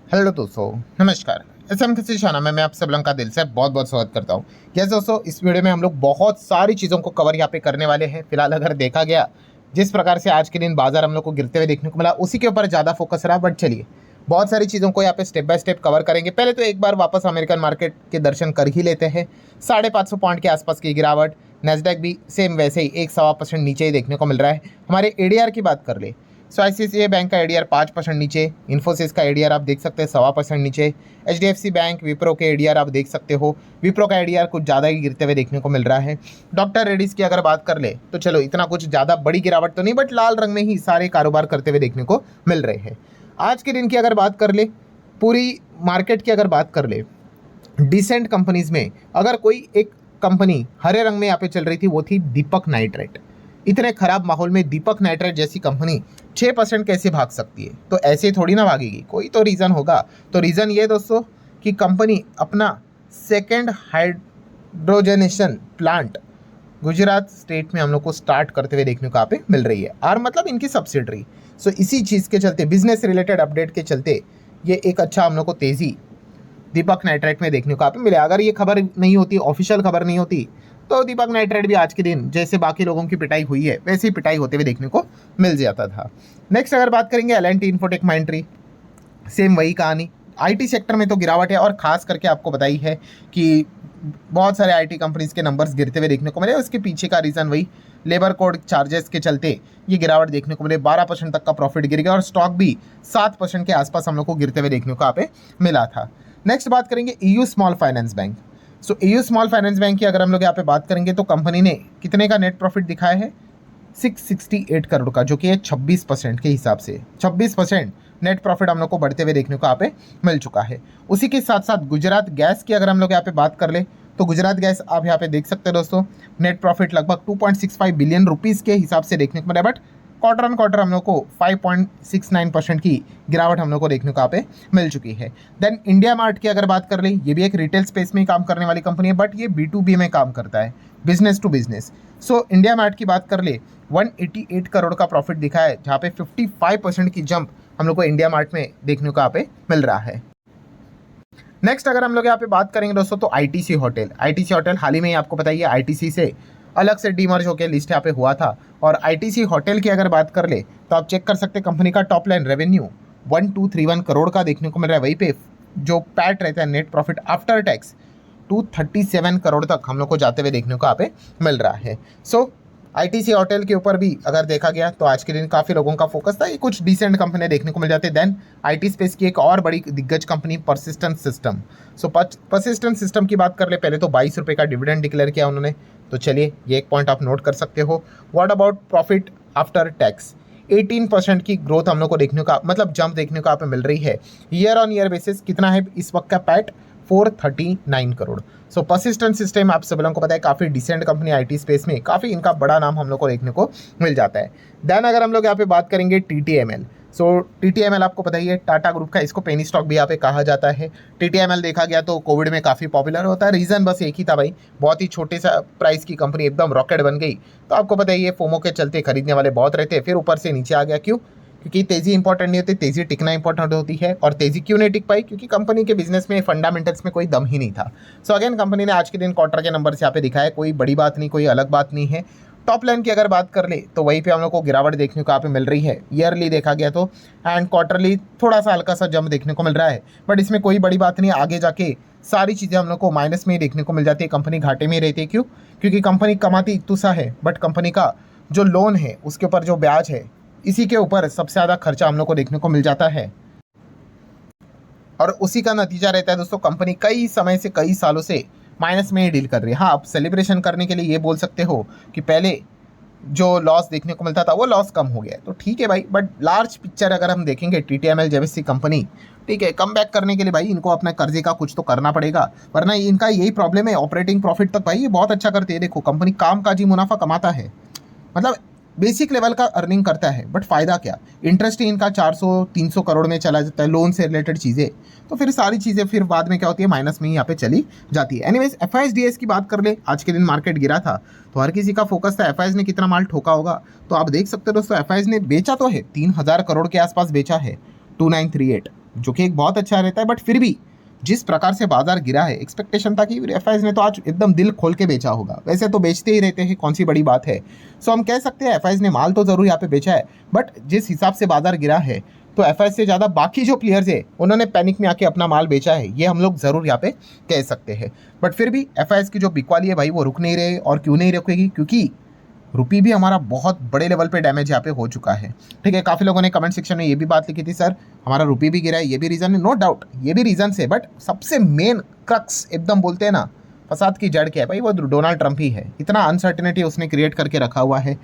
Hello दोस्तों, नमस्कार। SM किसी शाना में मैं आप सब लोगों का दिल से बहुत बहुत स्वागत करता हूँ। यस दोस्तों, इस वीडियो में हम लोग बहुत सारी चीज़ों को कवर यहाँ पे करने वाले हैं। फिलहाल अगर देखा गया जिस प्रकार से आज के दिन बाजार हम लोग को गिरते हुए देखने को मिला, उसी के ऊपर ज़्यादा फोकस रहा। बट चलिए, बहुत सारी चीज़ों को यहाँ पे स्टेप बाय स्टेप कवर करेंगे। पहले तो एक बार वापस अमेरिकन मार्केट के दर्शन कर ही लेते हैं। 550 पॉइंट के आसपास की गिरावट, नेस्डैक भी सेम वैसे ही 1-1.25% नीचे ही देखने को मिल रहा है। हमारे एडीआर की बात कर ले, सो आईसीआईसीआई बैंक का एडीआर 5% नीचे, इन्फोसिस का एडीआर आप देख सकते हैं 1.25% नीचे, एचडीएफसी बैंक, विप्रो के एडीआर आप देख सकते हो, विप्रो का एडीआर कुछ ज़्यादा ही गिरते हुए देखने को मिल रहा है। डॉक्टर रेड्डीज की अगर बात कर ले तो चलो इतना कुछ ज़्यादा बड़ी गिरावट तो नहीं, बट लाल रंग में ही सारे कारोबार करते हुए देखने को मिल रहे हैं। आज के दिन की अगर बात कर ले, पूरी मार्केट की अगर बात कर ले, डिसेंट कंपनीज में अगर कोई एक कंपनी हरे रंग में यहाँ पे चल रही थी, वो थी दीपक नाइट्रेट। इतने खराब माहौल में दीपक नाइट्रेट जैसी कंपनी 6% कैसे भाग सकती है? तो ऐसे ही थोड़ी ना भागेगी, कोई तो रीज़न होगा। तो रीज़न ये दोस्तों कि कंपनी अपना second hydrogenation plant Gujarat state में हम लोग को स्टार्ट करते हुए देखने को यहाँ पे मिल रही है। आर मतलब इनकी सब्सिडरी। सो इसी चीज़ के चलते, बिजनेस रिलेटेड अपडेट के चलते, ये एक अच्छा हम लोग को तेज़ी दीपक नाइट्रेट में देखने को यहाँ पे मिले। अगर ये खबर नहीं होती, ऑफिशियल खबर नहीं होती, तो दीपक नाइट्रेट भी आज के दिन जैसे बाकी लोगों की पिटाई हुई है वैसे ही पिटाई होते हुए देखने को मिल जाता था। नेक्स्ट अगर बात करेंगे एल&टी इन्फोटेक माइंट्री, सेम वही कहानी। आईटी सेक्टर में तो गिरावट है, और खास करके आपको बताई है कि बहुत सारे आईटी कंपनीज के नंबर्स गिरते हुए देखने को मिले। उसके पीछे का रीज़न वही लेबर कोड चार्जेस के चलते ये गिरावट देखने को मिले। 12% तक का प्रॉफिट गिर गया, और स्टॉक भी 7% के आसपास हम लोग को गिरते हुए देखने को यहाँ पे मिला था। नेक्स्ट बात करेंगे ईयू स्मॉल फाइनेंस बैंक। सो ईयू स्मॉल फाइनेंस बैंक की अगर हम लोग यहाँ पे बात करेंगे तो कंपनी ने कितने का नेट प्रॉफिट दिखाया है? 668 करोड़ का, जो कि है 26% के हिसाब से 26% नेट प्रॉफिट हम लोग को बढ़ते हुए देखने को यहाँ पे मिल चुका है। उसी के साथ साथ गुजरात गैस की अगर हम लोग यहाँ पे बात कर ले तो गुजरात गैस आप यहाँ पे देख सकते हैं दोस्तों, नेट प्रॉफिट लगभग 2.65 बिलियन रुपीज़ के हिसाब से देखने को मिला। बट क्वार्टर ऑन क्वार्टर हम लोग को 5.69% की गिरावट हम लोग को देखने को यहाँ पे मिल चुकी है। देन इंडिया मार्ट की अगर बात कर ले, ये भी एक रिटेल स्पेस में ही काम करने वाली कंपनी है, बट ये B2B में काम करता है, business to business. So India Mart की बात कर ले, 188 करोड़ का प्रॉफिट दिखा है, जहाँ पे 55% की जंप हम लोग को इंडिया मार्ट में देखने को यहाँ पे मिल रहा है। नेक्स्ट अगर हम लोग यहाँ पे बात करेंगे दोस्तों, तो आईटीसी होटल हाल ही में आपको बताइए आईटीसी से अलग से डीमर्ज होकर लिस्ट यहाँ पे हुआ था। और आईटीसी होटल की अगर बात कर ले तो आप चेक कर सकते हैं, कंपनी का टॉप लाइन रेवेन्यू 1231 करोड़ का देखने को मिल रहा है। वहीं पे जो पैट रहता है, net profit after tax, 237 crore तक हम लोग को जाते हुए देखने को यहाँ पे मिल रहा है। सो आईटीसी होटल के ऊपर भी अगर देखा गया तो आज के दिन काफ़ी लोगों का फोकस था। ये कुछ डिसेंट कंपनी देखने को मिल जाते हैं। देन आईटी स्पेस की एक और बड़ी दिग्गज कंपनी परसिस्टेंट सिस्टम। सो परसिस्टेंट सिस्टम की बात कर ले, पहले तो 22 रुपये का डिविडेंड डिक्लेयर किया उन्होंने, तो चलिए ये एक पॉइंट आप नोट कर सकते हो। What about profit after tax? 18% की ग्रोथ हम लोग को देखने का, मतलब जंप देखने को यहाँ पे मिल रही है। ईयर ऑन ईयर बेसिस कितना है इस वक्त का पैट? 439 करोड़। सो परसिस्टेंट सिस्टम आप सब लोगों को पता है काफ़ी डिसेंट कंपनी, आईटी स्पेस में काफ़ी इनका बड़ा नाम हम लोग को देखने को मिल जाता है। देन अगर हम लोग यहाँ पे बात करेंगे टीटीएमएल, सो टीटीएमएल आपको पता ही है टाटा ग्रुप का, इसको पेनी स्टॉक भी यहाँ पे कहा जाता है। टीटीएमएल देखा गया तो कोविड में काफ़ी पॉपुलर होता है। रीज़न बस एक ही था भाई, बहुत ही छोटे सा प्राइस की कंपनी एकदम रॉकेट बन गई। तो आपको पता ही है फोमो के चलते खरीदने वाले बहुत रहते हैं, फिर ऊपर से नीचे आ गया। क्यों? क्योंकि तेज़ी इंपॉर्टेंट नहीं होती, तेज़ी टिकना इंपॉर्टेंट होती है। और तेज़ी क्यों नहीं टिक पाई? क्योंकि कंपनी के बिजनेस में फंडामेंटल्स में कोई दम ही नहीं था। सो अगेन कंपनी ने आज के दिन क्वार्टर के नंबर्स यहाँ पे दिखाए, कोई बड़ी बात नहीं, कोई अलग बात नहीं है। टॉप लाइन की अगर बात कर ले तो वहीं पे हम लोग को गिरावट देखने को यहाँ पे मिल रही है, ईयरली देखा गया तो, एंड क्वार्टरली थोड़ा सा हल्का सा जंप देखने को मिल रहा है। बट इसमें कोई बड़ी बात नहीं, आगे जाके सारी चीज़ें हम लोग को माइनस में ही देखने को मिल जाती है, कंपनी घाटे में ही रहती है। क्यों? क्योंकि कंपनी कमाती इतना सा है, बट कंपनी का जो लोन है उसके ऊपर जो ब्याज है, इसी के ऊपर सबसे ज़्यादा खर्चा हम लोग को देखने को मिल जाता है। और उसी का नतीजा रहता है दोस्तों, कंपनी कई समय से, कई सालों से माइनस में ही डील कर रही है। हाँ, आप सेलिब्रेशन करने के लिए ये बोल सकते हो कि पहले जो लॉस देखने को मिलता था वो लॉस कम हो गया है, तो ठीक है भाई। बट लार्ज पिक्चर अगर हम देखेंगे, टीटीएमएल जैसी कंपनी, ठीक है, कम बैक करने के लिए भाई इनको अपने कर्जे का कुछ तो करना पड़ेगा, वरना इनका यही प्रॉब्लम है। ऑपरेटिंग प्रॉफिट तक भाई ये बहुत अच्छा करती है। देखो, कंपनी कामकाजी मुनाफा कमाता है, मतलब बेसिक लेवल का अर्निंग करता है, बट फ़ायदा क्या? इंटरेस्ट ही इनका 400-300 करोड़ में चला जाता है, लोन से रिलेटेड चीज़ें। तो फिर सारी चीज़ें फिर बाद में क्या होती है, माइनस में ही यहाँ पे चली जाती है। एनीवेज, एफआईएसडीएस की बात कर ले, आज के दिन मार्केट गिरा था तो हर किसी का फोकस था एफआईएस ने कितना माल ठोका होगा। तो आप देख सकते हो दोस्तों, एफआईएस ने बेचा तो है 3000 करोड़ के आसपास बेचा है, 2938, जो कि एक बहुत अच्छा रहता है। बट फिर भी जिस प्रकार से बाजार गिरा है, एक्सपेक्टेशन था कि एफआईएस ने तो आज एकदम दिल खोल के बेचा होगा। वैसे तो बेचते ही रहते हैं, कौन सी बड़ी बात है। सो हम कह सकते हैं एफआईएस ने माल तो जरूर यहाँ पे बेचा है, बट जिस हिसाब से बाजार गिरा है तो एफआईएस से ज़्यादा बाकी जो प्लेयर्स है उन्होंने पैनिक में आके अपना माल बेचा है, ये हम लोग ज़रूर यहाँ पे कह सकते हैं। बट फिर भी एफआईएस की जो बिकवाली है भाई वो रुक नहीं रहे, और क्यों नहीं रुकेगी, क्योंकि रुपी भी हमारा बहुत बड़े लेवल पे डैमेज यहाँ पे हो चुका है। ठीक है, काफ़ी लोगों ने कमेंट सेक्शन में ये भी बात लिखी थी, सर हमारा रुपी भी गिरा है, ये भी रीज़न है। नो डाउट ये भी रीज़न है, बट सबसे मेन क्रक्स एकदम बोलते हैं ना, फसाद की जड़ क्या है भाई, वो डोनाल्ड ट्रंप ही है। इतना अनसर्टेनिटी उसने क्रिएट करके रखा हुआ है,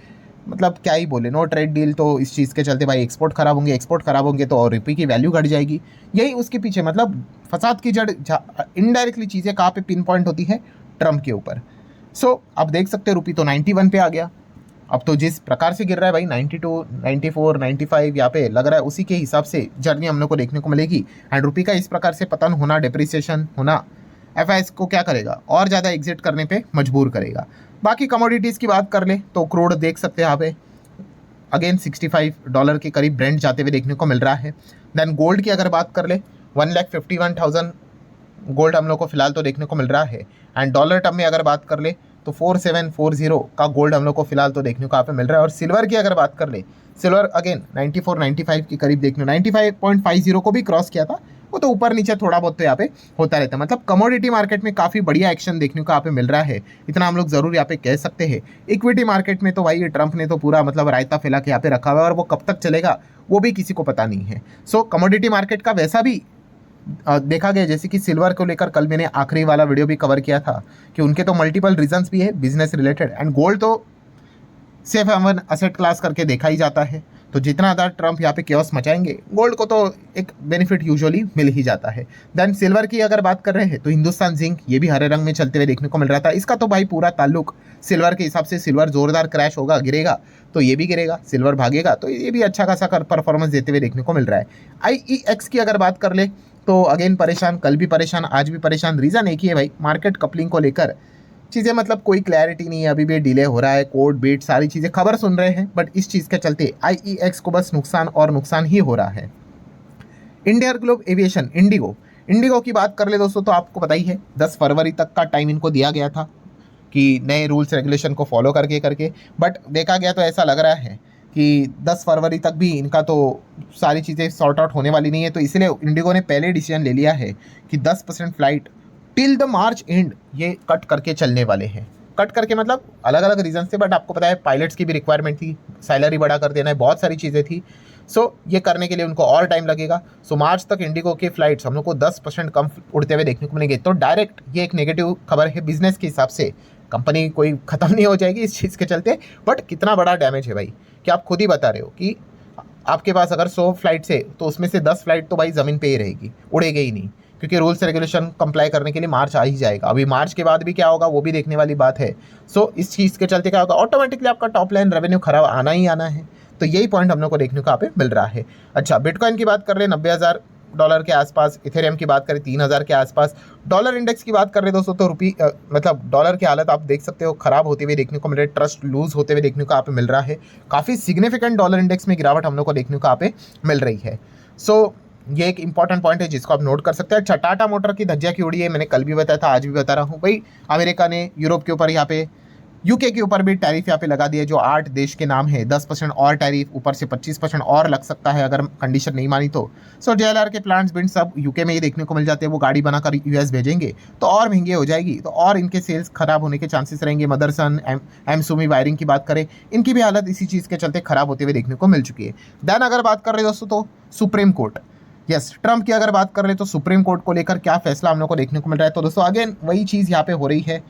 मतलब क्या ही बोले। नो ट्रेड डील, तो इस चीज़ के चलते भाई एक्सपोर्ट खराब होंगे, एक्सपोर्ट खराब होंगे तो और रुपये की वैल्यू घट जाएगी। यही उसके पीछे मतलब फसाद की जड़ इनडायरेक्टली चीज़ें कहाँ पे पिन पॉइंट होती है, ट्रंप के ऊपर। सो अब देख सकते हैं रुपी तो 91 पे आ गया। अब तो जिस प्रकार से गिर रहा है भाई 92, 94, 95 यहाँ पे लग रहा है, उसी के हिसाब से जर्नी हम लोग को देखने को मिलेगी। एंड रुपी का इस प्रकार से पतन होना, डिप्रिसिएशन होना, एफआईएस को क्या करेगा, और ज़्यादा एग्जिट करने पे मजबूर करेगा। बाकी कमोडिटीज़ की बात कर ले तो क्रूड देख सकते हैं यहाँ पे अगेन $65 के करीब ब्रेंट जाते हुए देखने को मिल रहा है। देन गोल्ड की अगर बात कर ले 1,51,000 गोल्ड हम लोग को फिलहाल तो देखने को मिल रहा है। एंड डॉलर टर्म में अगर बात कर ले तो 4740 का गोल्ड हम लोग को फिलहाल तो देखने को यहाँ पे मिल रहा है। और सिल्वर की अगर बात कर ले, सिल्वर अगेन 94, 95 के करीब देखने, 95.50 को भी क्रॉस किया था। वो तो ऊपर नीचे थोड़ा बहुत तो यहाँ पे होता रहता है। मतलब कमोडिटी मार्केट में काफ़ी बढ़िया एक्शन देखने को यहाँ पे मिल रहा है, इतना हम लोग ज़रूर यहाँ पे कह सकते हैं। इक्विटी मार्केट में तो भाई ट्रंप ने तो पूरा मतलब रायता फैला के यहाँ पे रखा हुआ है, और वो कब तक चलेगा वो भी किसी को पता नहीं है। सो कमोडिटी मार्केट का वैसा भी देखा गया, जैसे कि सिल्वर को लेकर कल मैंने आखिरी वाला वीडियो भी कवर किया था कि उनके तो मल्टीपल रीजंस भी है बिजनेस रिलेटेड। एंड गोल्ड तो सेफ हेवन असेट क्लास करके देखा ही जाता है, तो जितना ज़्यादा ट्रंप यहाँ पे केओस मचाएंगे गोल्ड को तो एक बेनिफिट यूजुअली मिल ही जाता है। देन सिल्वर की अगर बात कर रहे हैं तो हिंदुस्तान जिंक ये भी हरे रंग में चलते हुए देखने को मिल रहा था। इसका तो भाई पूरा ताल्लुक सिल्वर के हिसाब से, सिल्वर जोरदार क्रैश होगा, गिरेगा तो ये भी गिरेगा, सिल्वर भागेगा तो ये भी अच्छा खासा परफॉर्मेंस देते हुए देखने को मिल रहा है। IEX की अगर बात कर ले तो अगेन परेशान, कल भी परेशान, आज भी परेशान। रीज़न एक ही है भाई, मार्केट कपलिंग को लेकर चीज़ें मतलब कोई क्लैरिटी नहीं है, अभी भी डिले हो रहा है, कोड बीट सारी चीज़ें खबर सुन रहे हैं, बट इस चीज़ के चलते IEX को बस नुकसान और नुकसान ही हो रहा है। इंडिया ग्लोब एविएशन, इंडिगो की बात कर ले दोस्तों तो आपको पता ही है 10 फरवरी तक का टाइम इनको दिया गया था कि नए रूल्स रेगुलेशन को फॉलो करके बट देखा गया तो ऐसा लग रहा है कि 10 फरवरी तक भी इनका तो सारी चीज़ें सॉर्ट आउट होने वाली नहीं है। तो इसलिए इंडिगो ने पहले डिसीजन ले लिया है कि 10% flight till the March and ये कट करके चलने वाले हैं। कट करके मतलब अलग अलग रीजन से, बट आपको पता है पायलट्स की भी रिक्वायरमेंट थी, सैलरी बढ़ा कर देना है, बहुत सारी चीज़ें थी। सो ये करने के लिए उनको और टाइम लगेगा। सो मार्च तक इंडिगो के फ्लाइट्स हम लोग को 10% कम उड़ते हुए देखने को मिलेंगे। तो डायरेक्ट ये एक नेगेटिव खबर है बिजनेस के हिसाब से, कंपनी कोई ख़त्म नहीं हो जाएगी इस चीज़ के चलते, बट कितना बड़ा डैमेज है भाई कि आप खुद ही बता रहे हो कि आपके पास अगर 100 फ्लाइट्स है तो उसमें से 10 फ्लाइट तो भाई ज़मीन पे ही रहेगी, उड़ेगी ही नहीं, क्योंकि रूल्स रेगुलेशन कंप्लाई करने के लिए मार्च आ ही जाएगा। अभी मार्च के बाद भी क्या होगा वो भी देखने वाली बात है। सो इस चीज़ के चलते क्या होगा, ऑटोमेटिकली आपका टॉप लाइन रेवेन्यू खराब आना ही आना है। तो यही पॉइंट हम लोग को देखने को यहाँ पे मिल रहा है। अच्छा, बिटकॉइन की बात कर रहे हैं $90,000 के आसपास, इथेरियम की बात करें 3,000 के आसपास, डॉलर इंडेक्स की बात कर रहे दोस्तों तो मतलब डॉलर की हालत आप देख सकते हो खराब होते हुए देखने को मिल रहा है, ट्रस्ट लूज होते हुए देखने को यहाँ पे मिल रहा है। काफ़ी सिग्निफिकेंट डॉलर इंडेक्स में गिरावट हम लोग को देखने को यहाँ पे मिल रही है। सो ये एक इंपॉर्टेंट पॉइंट है जिसको आप नोट कर सकते हैं। अच्छा, टाटा मोटर की धज्जियां की उड़ी है, मैंने कल भी बताया था, आज भी बता रहा हूँ भाई। अमेरिका ने यूरोप के ऊपर यहाँ पे, यूके के ऊपर भी टैरिफ यहाँ पे लगा दिया, जो 8 देश के नाम है। 10% और टैरिफ, ऊपर से 25% और लग सकता है अगर कंडीशन नहीं मानी तो। सो JLR के प्लांट्स बिल्ड सब यूके में ही देखने को मिल जाते हैं, वो गाड़ी बनाकर US भेजेंगे तो और महंगी हो जाएगी, तो और इनके सेल्स खराब होने के चांसेस रहेंगे। मदरसन, एमसुमी वायरिंग की बात करें, इनकी भी हालत इसी चीज़ के चलते खराब होते हुए देखने को मिल चुकी है। देन अगर बात कर रहे दोस्तों तो सुप्रीम कोर्ट, यस, ट्रंप की अगर बात कर रहे तो सुप्रीम कोर्ट को लेकर क्या फैसला हम लोग को देखने को मिल रहा है। तो दोस्तों अगेन वही चीज़ यहाँ पे हो रही है,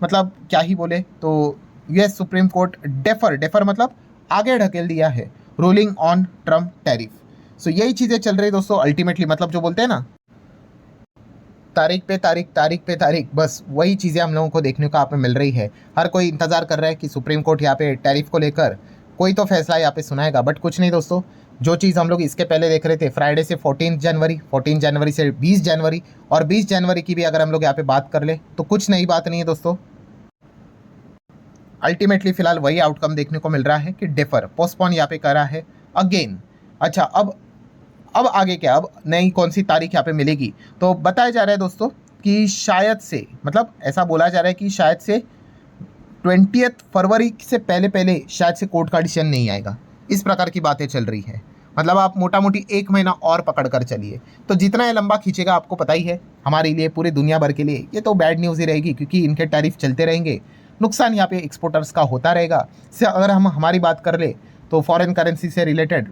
मतलब क्या ही बोले, तो US सुप्रीम कोर्ट डेफर मतलब आगे ढकेल दिया है रूलिंग ऑन ट्रंप टैरिफ। सो यही चीज़ें चल रही दोस्तों अल्टीमेटली, मतलब जो बोलते हैं ना तारीख पे तारीख, बस वही चीज़ें हम लोगों को देखने को यहाँ पे मिल रही है। हर कोई इंतज़ार कर रहा है कि सुप्रीम कोर्ट यहाँ पे टैरिफ को लेकर कोई तो फैसला यहाँ पे सुनाएगा, बट कुछ नहीं दोस्तों। जो चीज़ हम लोग इसके पहले देख रहे थे फ्राइडे से 14 जनवरी से 20 जनवरी, और 20 जनवरी की भी अगर हम लोग यहाँ पे बात कर ले तो कुछ नई बात नहीं है दोस्तों। अल्टीमेटली फिलहाल वही आउटकम देखने को मिल रहा है कि डेफर पोस्टपोन यहाँ पे करा है अगेन। अच्छा, अब अब आगे क्या, अब नई कौन सी तारीख यहाँ पे मिलेगी, तो बताया जा रहा है दोस्तों कि शायद से, मतलब ऐसा बोला जा रहा है कि शायद से 20 फरवरी से पहले पहले शायद से कोर्ट का डिसीजन नहीं आएगा। इस प्रकार की बातें चल रही हैं। मतलब आप मोटा मोटी 1 महीना और पकड़ कर चलिए। तो जितना ये लंबा खींचेगा आपको पता ही है, हमारे लिए, पूरी दुनिया भर के लिए ये तो बैड न्यूज़ ही रहेगी, क्योंकि इनके टैरिफ चलते रहेंगे, नुकसान यहाँ पे एक्सपोर्टर्स का होता रहेगा। से अगर हम हमारी बात कर ले तो फॉरेन करेंसी से रिलेटेड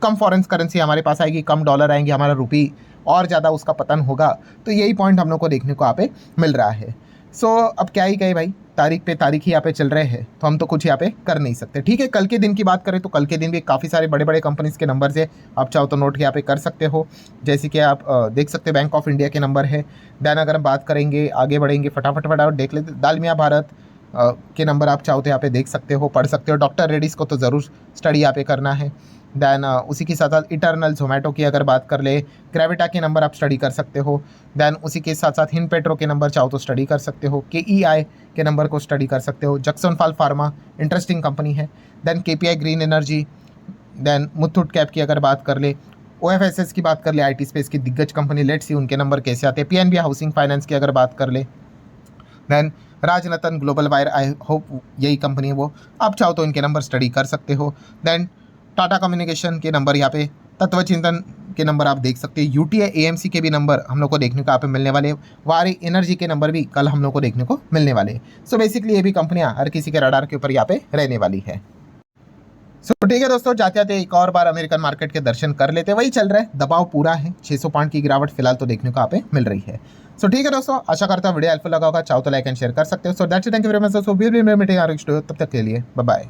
कम फॉरेन करेंसी हमारे पास आएगी, कम डॉलर आएंगे, हमारा रुपी और ज़्यादा उसका पतन होगा। तो यही पॉइंट हम लोग को देखने को यहाँ पे मिल रहा है। सो अब क्या ही कहे भाई, तारीख पे तारीख ही यहाँ पे चल रहे हैं, तो हम तो कुछ यहाँ पे कर नहीं सकते। ठीक है, कल के दिन की बात करें तो कल के दिन भी काफ़ी सारे बड़े बड़े कंपनीज़ के नंबर है, आप चाहो तो नोट यहाँ पे कर सकते हो। जैसे कि आप देख सकते हैं बैंक ऑफ इंडिया के नंबर है। दैन अगर हम बात करेंगे, आगे बढ़ेंगे, फटाफट देख लेते, दालमिया भारत के नंबर आप चाहो तो यहाँ पे देख सकते हो, पढ़ सकते हो। डॉक्टर रेड्डीज़ को तो ज़रूर स्टडी यहाँ पे करना है। दैन उसी के साथ साथ इटर्नल जोमेटो की अगर बात कर ले, ग्रेविटा के नंबर आप स्टडी कर सकते हो। दैन उसी के साथ साथ हिंद पेट्रो के नंबर चाहो तो स्टडी कर सकते हो। KEI के नंबर को स्टडी कर सकते हो। जक्सनफाल फार्मा इंटरेस्टिंग कंपनी है। Then KPI green energy. Then Muthoot cap की अगर बात कर ले, OFSS की बात कर ले, IT स्पेस की दिग्गज कंपनी, लेट्स सी उनके नंबर कैसे आते हैं। PNB हाउसिंग फाइनेंस की अगर बात कर ले, दैन राजनतन ग्लोबल वायर, आई होप यही कंपनी है वो, आप चाहो तो इनके नंबर स्टडी कर सकते हो। दैन टाटा कम्युनिकेशन के नंबर यहाँ पे, तत्वचिंतन के नंबर आप देख सकते हैं। UTI AMC के भी नंबर हम लोग को देखने को यहाँ पे मिलने वाले। वारी एनर्जी के नंबर भी कल हम लोग को देखने को मिलने वाले। सो बेसिकली ये भी कंपनियां हर किसी के रडार के ऊपर यहाँ पे रहने वाली है। सो ठीक है दोस्तों, जाते जाते एक और बार अमेरिकन मार्केट के दर्शन कर लेते। वही चल रहा है, दबाव पूरा है, 600 पॉइंट की गिरावट फिलहाल तो देखने को यहाँ पे मिल रही है। सो ठीक है दोस्तों, आशा करता हूँ वीडियो हेल्पफुल लगा होगा। चाहो तो लाइक एंड शेयर कर सकते हो। So that's it, thank you very much दोस्तों, वील बी मीटिंग, तब तक के लिए बाय बाय।